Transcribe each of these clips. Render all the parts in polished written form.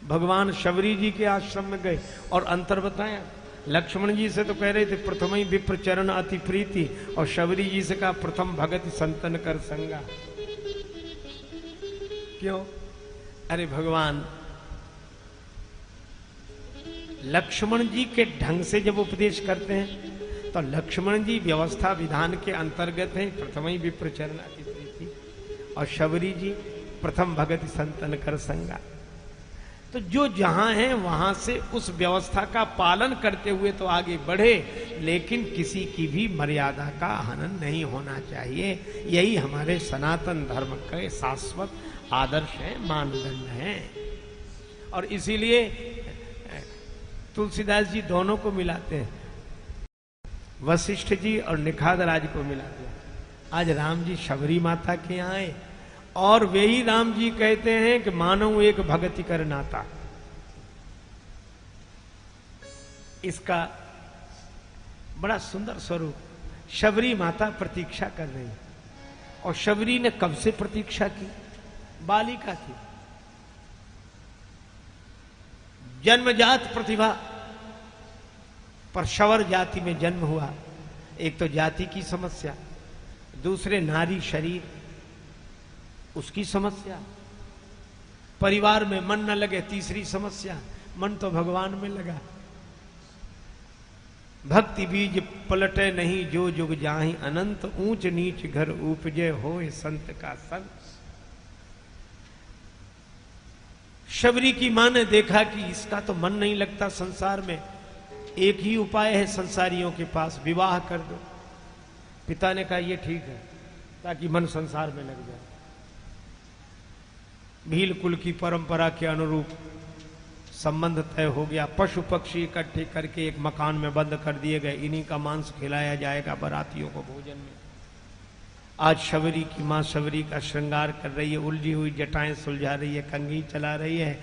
भगवान शबरी जी के आश्रम में गए और अंतर बताया। लक्ष्मण जी से तो कह रहे थे प्रथम ही विप्र चरण अति प्रीति, और शबरी जी से कहा प्रथम भगति संतन कर संगा। क्यों? अरे भगवान लक्ष्मण जी के ढंग से जब उपदेश करते हैं तो लक्ष्मण जी व्यवस्था विधान के अंतर्गत हैं, प्रथम ही विप्र चरण अति प्रीति, और शबरी जी प्रथम भगति संतन कर संगा। तो जो जहां है वहां से उस व्यवस्था का पालन करते हुए तो आगे बढ़े, लेकिन किसी की भी मर्यादा का हनन नहीं होना चाहिए। यही हमारे सनातन धर्म का शाश्वत आदर्श है, मानदंड है। और इसीलिए तुलसीदास जी दोनों को मिलाते हैं, वशिष्ठ जी और निखाद राज को मिलाते हैं। आज राम जी शबरी माता के यहाँ आए और वे ही राम जी कहते हैं कि मानव एक भगति कर नाता। इसका बड़ा सुंदर स्वरूप, शबरी माता प्रतीक्षा कर रही, और शबरी ने कब से प्रतीक्षा की? बालिका थी, जन्मजात प्रतिभा, पर शवर जाति में जन्म हुआ। एक तो जाति की समस्या, दूसरे नारी शरीर उसकी समस्या, परिवार में मन न लगे तीसरी समस्या, मन तो भगवान में लगा। भक्ति बीज पलटे नहीं जो जुग जाहि अनंत, ऊंच नीच घर उपजे होए संत का संग। शबरी की मां ने देखा कि इसका तो मन नहीं लगता संसार में, एक ही उपाय है संसारियों के पास, विवाह कर दो। पिता ने कहा ये ठीक है, ताकि मन संसार में लग जाए। भील कुल की परंपरा के अनुरूप संबंध तय हो गया। पशु पक्षी इकट्ठे करके एक मकान में बंद कर दिए गए, इन्हीं का मांस खिलाया जाएगा बारातियों को भोजन में। आज शबरी की मां शबरी का श्रृंगार कर रही है, उलझी हुई जटाएं सुलझा रही है, कंघी चला रही है।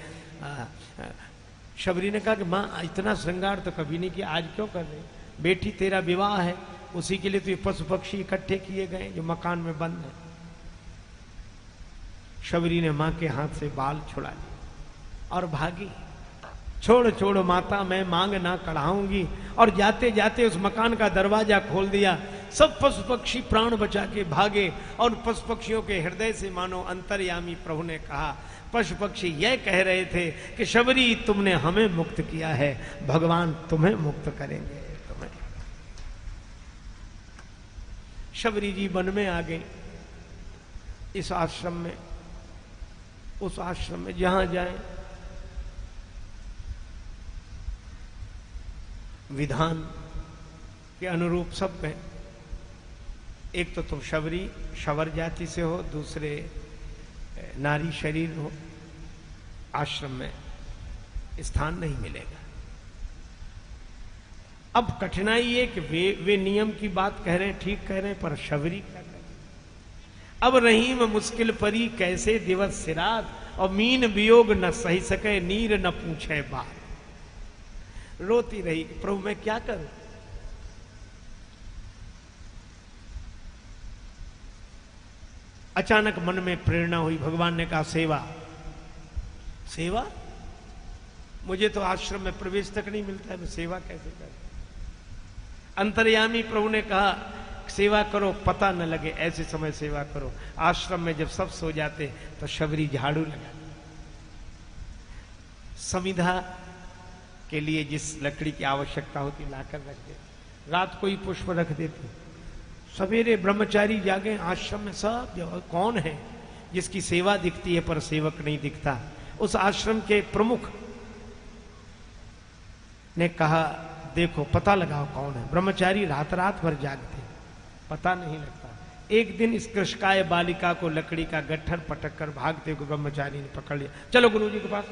शबरी ने कहा कि मां इतना श्रृंगार तो कभी नहीं किया, आज क्यों कर रही? बेटी तेरा विवाह है, उसी के लिए तो ये पशु पक्षी इकट्ठे किए गए जो मकान में बंद है। शबरी ने मां के हाथ से बाल छुड़ा लिए और भागी। छोड़ छोड़ माता मैं मांग ना कढ़ाऊंगी, और जाते जाते उस मकान का दरवाजा खोल दिया। सब पशु पक्षी प्राण बचा के भागे, और पशु पक्षियों के हृदय से मानो अंतर्यामी प्रभु ने कहा। पशु पक्षी यह कह रहे थे कि शबरी तुमने हमें मुक्त किया है, भगवान तुम्हें मुक्त करेंगे। तुम्हें शबरी जी वन में आ गई, इस आश्रम में उस आश्रम में जहां जाए विधान के अनुरूप सब में, एक तो तुम शबरी शवर जाति से हो, दूसरे नारी शरीर हो, आश्रम में स्थान नहीं मिलेगा। अब कठिनाई है कि वे नियम की बात कह रहे हैं, ठीक कह रहे हैं, पर शबरी क्या करें? अब रहीम मुश्किल परी कैसे दिवस सिरात, और मीन वियोग न सही सके नीर न पूछे बात। रोती रही, प्रभु मैं क्या करूं? अचानक मन में प्रेरणा हुई, भगवान ने कहा सेवा। सेवा? मुझे तो आश्रम में प्रवेश तक नहीं मिलता है, मैं सेवा कैसे करूं? अंतर्यामी प्रभु ने कहा सेवा करो पता न लगे, ऐसे समय सेवा करो। आश्रम में जब सब सो जाते तो शबरी झाड़ू लगा, समिधा के लिए जिस लकड़ी की आवश्यकता होती लाकर रख दे, रात को ही पुष्प रख देती। सवेरे ब्रह्मचारी जागे, आश्रम में सब कौन है जिसकी सेवा दिखती है पर सेवक नहीं दिखता? उस आश्रम के प्रमुख ने कहा देखो पता लगाओ कौन है। ब्रह्मचारी रात रात भर जागते, पता नहीं लगता। एक दिन इस कृषकाय बालिका को लकड़ी का गट्ठर पटक कर भागते हुए ब्रह्मचारी ने पकड़ लिया, चलो गुरुजी के पास।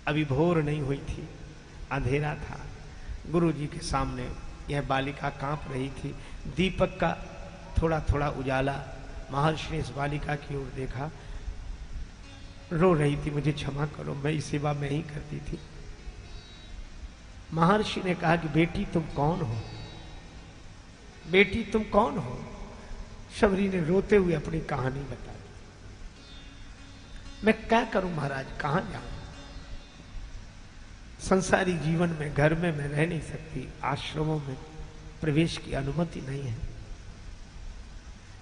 अभी भोर नहीं हुई थी, अंधेरा था। गुरुजी के सामने यह बालिका कांप रही थी, दीपक का थोड़ा थोड़ा उजाला। महर्षि ने इस बालिका की ओर देखा, रो रही थी, मुझे क्षमा करो, मैं इस सेवा में ही करती थी। महर्षि ने कहा कि बेटी तुम कौन हो? बेटी तुम कौन हो? शबरी ने रोते हुए अपनी कहानी बता दी। मैं क्या करूं महाराज, कहां जाऊं? संसारी जीवन में घर में मैं रह नहीं सकती, आश्रमों में प्रवेश की अनुमति नहीं है।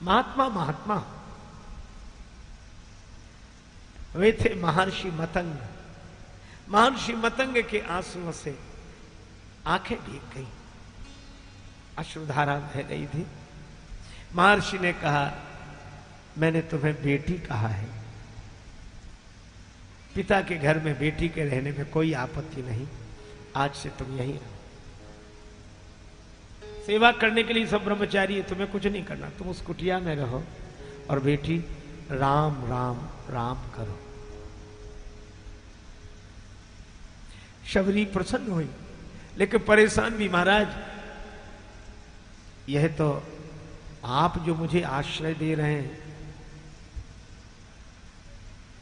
महात्मा वे थे महर्षि मतंग। महर्षि मतंग के आंसुओं से आंखें भीग गई, अश्रुधारा बह रही थी। महर्षि ने कहा, मैंने तुम्हें बेटी कहा है, पिता के घर में बेटी के रहने में कोई आपत्ति नहीं, आज से तुम यहीं रहो। सेवा करने के लिए सब ब्रह्मचारी है, तुम्हें कुछ नहीं करना, तुम उस कुटिया में रहो और बेटी राम राम राम करो। शबरी प्रसन्न हुई, लेकिन परेशान भी। महाराज, यह तो आप जो मुझे आश्रय दे रहे हैं,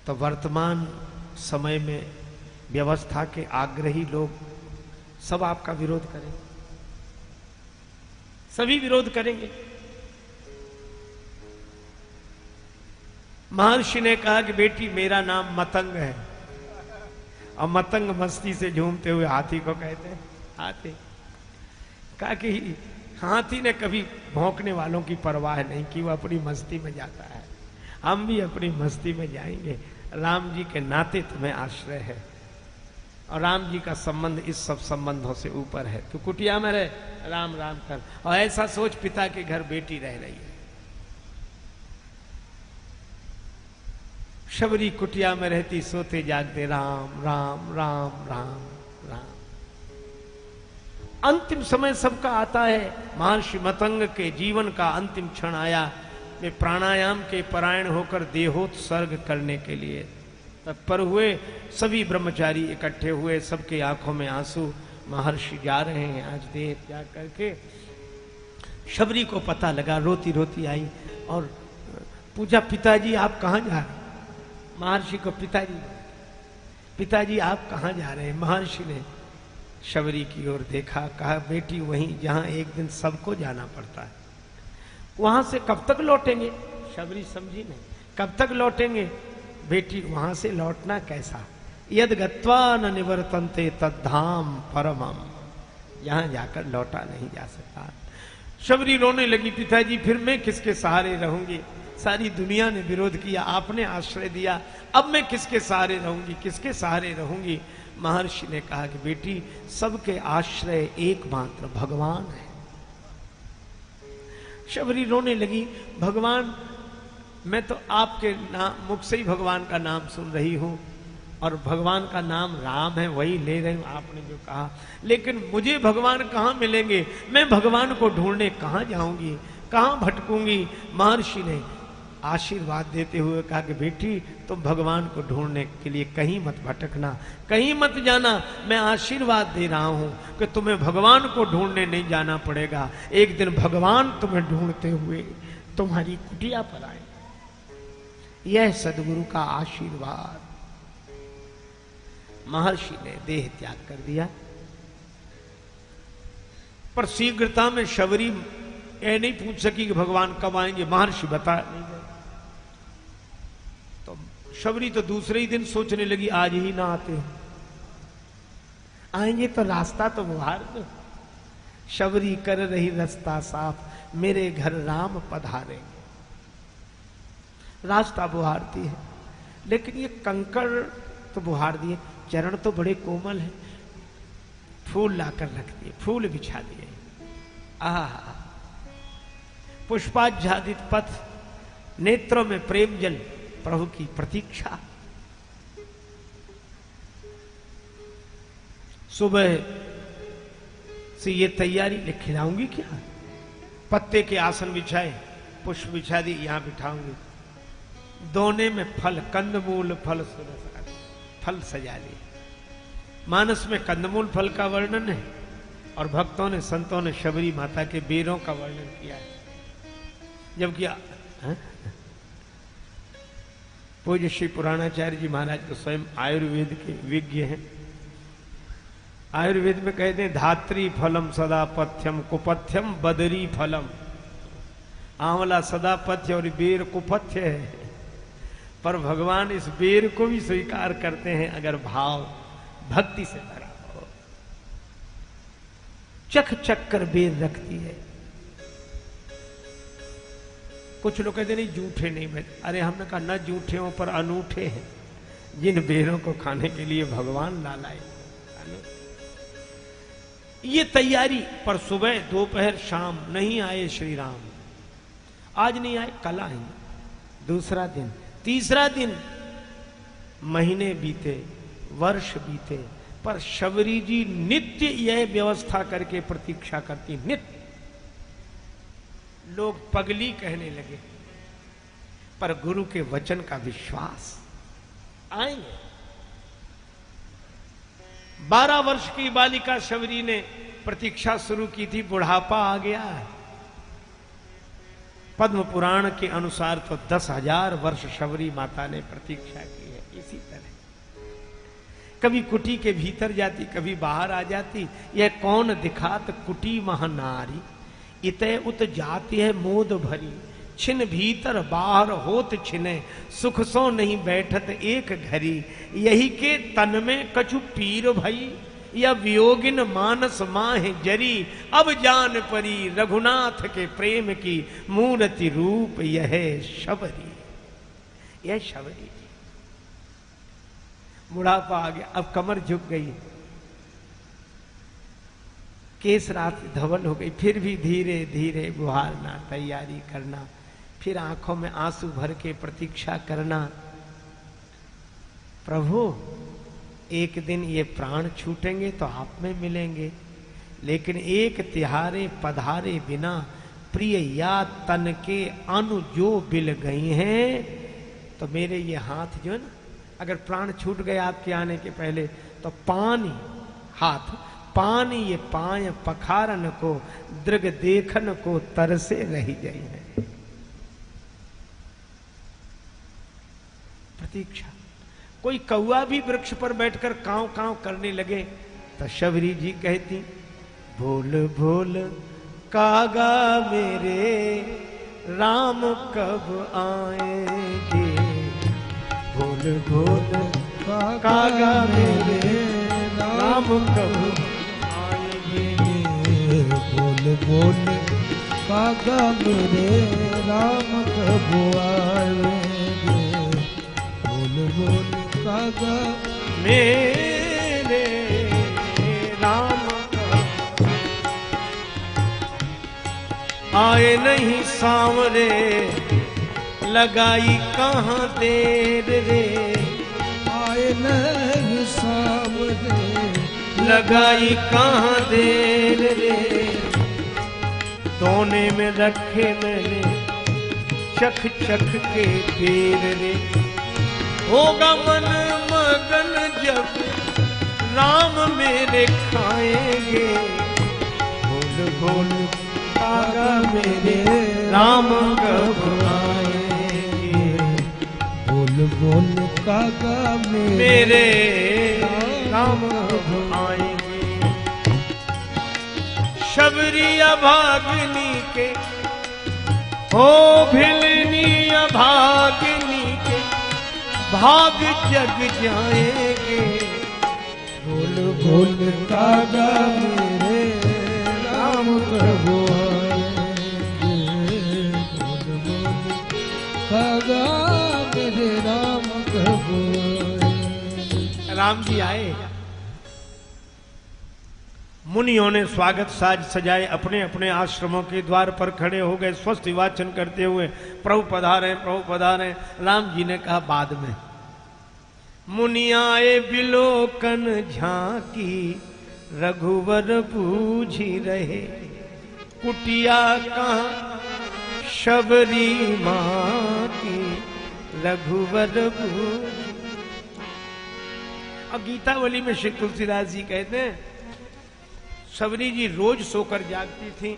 तो वर्तमान समय में व्यवस्था के आग्रही लोग सब आपका विरोध करें, सभी विरोध करेंगे। महर्षि ने कहा कि बेटी, मेरा नाम मतंग है, और मतंग मस्ती से झूमते हुए हाथी को कहते हैं हाथी। कहा कि हाथी ने कभी भौंकने वालों की परवाह नहीं की, वो अपनी मस्ती में जाता है, हम भी अपनी मस्ती में जाएंगे। राम जी के नाते तुम्हें आश्रय है, और राम जी का संबंध इस सब संबंधों से ऊपर है। तू कुटिया में रहे, राम राम कर। और ऐसा सोच, पिता के घर बेटी रह रही है। शबरी कुटिया में रहती, सोते जागते राम राम राम राम राम। अंतिम समय सबका आता है। महर्षि मतंग के जीवन का अंतिम क्षण आया। वे प्राणायाम के परायण होकर देहोत्सर्ग करने के लिए तत्पर हुए। सभी ब्रह्मचारी इकट्ठे हुए, सबके आंखों में आंसू। महर्षि जा रहे हैं आज देह त्याग करके। शबरी को पता लगा, रोती रोती आई और पूछा, पिताजी आप कहां जा रहे हैं? महर्षि को पिताजी आप कहां जा रहे हैं? महर्षि ने शबरी की ओर देखा, कहा, बेटी वहीं जहां एक दिन सबको जाना पड़ता है, वहां से कब तक लौटेंगे? शबरी समझी नहीं, कब तक लौटेंगे? बेटी, वहां से लौटना कैसा? यद गत्वा न निवर्तन्ते तद्धाम परमम, यहां जाकर लौटा नहीं जा सकता। शबरी रोने लगी, पिताजी फिर मैं किसके सहारे रहूंगी? सारी दुनिया ने विरोध किया, आपने आश्रय दिया, अब मैं किसके सहारे रहूंगी, किसके सहारे रहूंगी? महर्षि ने कहा कि बेटी, सबके आश्रय एकमात्र भगवान है। शबरी रोने लगी, भगवान, मैं तो आपके मुख से ही भगवान का नाम सुन रही हूं, और भगवान का नाम राम है, वही ले रही हूं आपने जो कहा, लेकिन मुझे भगवान कहां मिलेंगे? मैं भगवान को ढूंढने कहां जाऊंगी, कहां भटकूंगी? महर्षि ने आशीर्वाद देते हुए कहा कि बेटी, तुम भगवान को ढूंढने के लिए कहीं मत भटकना, कहीं मत जाना। मैं आशीर्वाद दे रहा हूं कि तुम्हें भगवान को ढूंढने नहीं जाना पड़ेगा। एक दिन भगवान तुम्हें ढूंढते हुए तुम्हारी कुटिया पर आए। यह सदगुरु का आशीर्वाद। महर्षि ने देह त्याग कर दिया, पर शीघ्रता में शबरी यह नहीं पूछ सकी कि भगवान कब आएंगे। महर्षि बता नहीं गए, तो शबरी तो दूसरे ही दिन सोचने लगी, आज ही ना आते, आएंगे तो रास्ता तो बुहार दो। शबरी कर रही रास्ता साफ, मेरे घर राम पधारेंगे। रास्ता बुहारती है, लेकिन ये कंकड़ तो बुहार दिए, चरण तो बड़े कोमल है। फूल लाकर रख दिए, फूल बिछा दिए, आहा, पुष्पाच्छादित पथ, नेत्रों में प्रेम जल, प्रभु की प्रतीक्षा। सुबह से ये तैयारी, ले खिलाऊंगी क्या? पत्ते के आसन बिछाए, पुष्प बिछा दी, यहां बिठाऊंगी। दोने में फल, कंदमूल फल, फल सजा लिए। मानस में कंदमूल फल का वर्णन है, और भक्तों ने, संतों ने शबरी माता के बेरों का वर्णन किया है। जबकि पूज्य श्री पुराणाचार्य जी महाराज तो स्वयं आयुर्वेद के विज्ञ हैं। आयुर्वेद में कहते हैं, धात्री फलम सदा पथ्यम, कुपथ्यम बदरी फलम। आंवला सदा पथ्य और बेर कुपथ्य है, पर भगवान इस बेर को भी स्वीकार करते हैं अगर भाव भक्ति से भरा हो। चख चख कर बेर रखती है। कुछ लोग कहते नहीं जूठे नहीं बने, अरे हमने कहा न जूठे हो पर अनूठे हैं जिन बेरों को खाने के लिए भगवान लालाए। ये तैयारी पर सुबह दोपहर शाम नहीं आए श्री राम। आज नहीं आए, कल आएंगे। दूसरा दिन, तीसरा दिन, महीने बीते, वर्ष बीते, पर शबरी जी नित्य यह व्यवस्था करके प्रतीक्षा करती। नित्य लोग पगली कहने लगे, पर गुरु के वचन का विश्वास। आएंगे। 12 वर्ष की बालिका शबरी ने प्रतीक्षा शुरू की थी, बुढ़ापा आ गया है। पद्म पुराण के अनुसार तो 10,000 वर्ष शबरी माता ने प्रतीक्षा की है। इसी तरह कभी कुटी के भीतर जाती, कभी बाहर आ जाती। यह कौन दिखात कुटी महानारी, इतय उत जाती है मोद भरी। छिन भीतर बाहर होत छिने, सुख सो नहीं बैठत एक घड़ी। यही के तन में कछु पीर भई, या वियोगिन मानस माह जरी। अब जान परी रघुनाथ के प्रेम की, मूर्ति रूप यह शबरी। यह शबरी। बुढ़ापा आ गया, अब कमर झुक गई, केस रात धवल हो गई। फिर भी धीरे धीरे बुहारना, तैयारी करना, फिर आंखों में आंसू भर के प्रतीक्षा करना। प्रभु एक दिन ये प्राण छूटेंगे तो आप में मिलेंगे, लेकिन एक तिहारे पधारे बिना, प्रिय या तन के अनु जो बिल गई हैं। तो मेरे ये हाथ जो है ना, अगर प्राण छूट गए आपके आने के पहले, तो पानी हाथ पानी ये पाय पखारन को, दृग देखन को तरसे रही गई है। प्रतीक्षा। कोई कौआ भी वृक्ष पर बैठकर कांव कांव करने लगे तो शबरी जी कहती, भोल भोल कागा मेरे राम कब आएंगे। भोल भोल कागा मेरे राम कब बोल बोल कागा मेरे राम कब आएंगे। बोल बोल कागा मेरे राम कब आए नहीं सांवरे, लगाई कहाँ देर रे। आए नहीं सांवरे, लगाई कहाँ देर रे। दोने में रखे मैंने चख चख के पेर रे। होगा मन मगन जब राम मेरे खाएंगे। भोल भोल कागा मेरे राम कब आएंगे। बोल बोल कागा मेरे राम कब आएंगे। शबरी अभागनी के हो भिलनी अभागनी के, भाग जग जाएंगे। बोल बोल कागा मेरे राम कब आएंगे। बोल बोल कागा मेरे राम कब आएंगे। राम जी आए। मुनियों ने स्वागत साज सजाए, अपने अपने आश्रमों के द्वार पर खड़े हो गए, स्वस्थ वाचन करते हुए, प्रभु पधारे प्रभु पधारे। राम जी ने कहा बाद में। मुनि आए बिलोकन झांकी, रघुवर बूझी रहे। कुटिया कहाँ शबरी माँ की, रघुवर बूझी। अब गीतावली में श्री तुलसीदास जी कहते हैं, शबरी जी रोज सोकर जागती थी,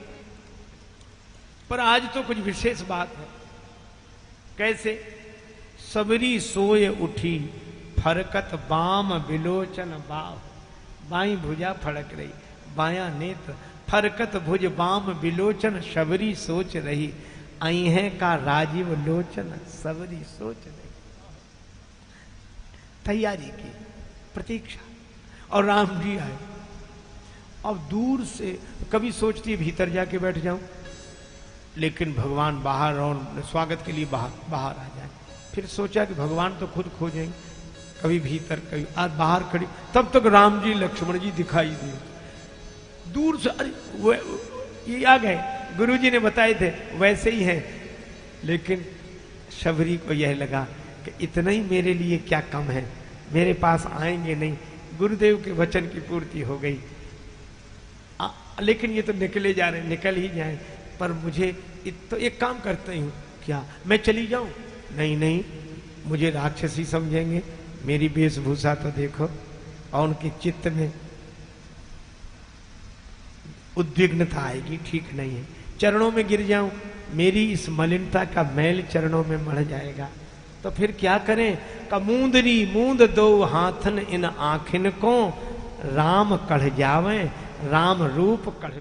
पर आज तो कुछ विशेष बात है। कैसे? सबरी सोए उठी, फरकत बाम बिलोचन बाव। बाई भुजा फड़क रही, बाया नेत्र, फरकत भुज बाम बिलोचन। शबरी सोच रही, आई है का राजीव लोचन। सबरी सोच रही। तैयारी की, प्रतीक्षा, और राम जी आए। अब दूर से कभी सोचती है भीतर जाके बैठ जाऊं, लेकिन भगवान बाहर और स्वागत के लिए बाहर आ जाए। फिर सोचा कि भगवान तो खुद खोजेंगे, कभी भीतर कभी आज बाहर खड़ी। तब तक राम जी लक्ष्मण जी दिखाई दिए दूर से। अरे ये आ गए, गुरुजी ने बताए थे वैसे ही हैं। लेकिन शबरी को यह लगा कि इतना ही मेरे लिए क्या कम है, मेरे पास आएंगे नहीं, गुरुदेव के वचन की पूर्ति हो गई। लेकिन ये तो निकले जा रहे, निकल ही जाए, पर मुझे तो एक काम करते हूँ, क्या मैं चली जाऊं? नहीं नहीं, मुझे राक्षसी समझेंगे, मेरी वेशभूषा तो देखो। और उनके चित्त में उद्विग्नता आएगी, ठीक नहीं है। चरणों में गिर जाऊं, मेरी इस मलिनता का मैल चरणों में मढ़ जाएगा, तो फिर क्या करें? का मूंदरी मूंद दो हाथन इन आखिन को, राम कढ़ जावे राम रूप कढ़।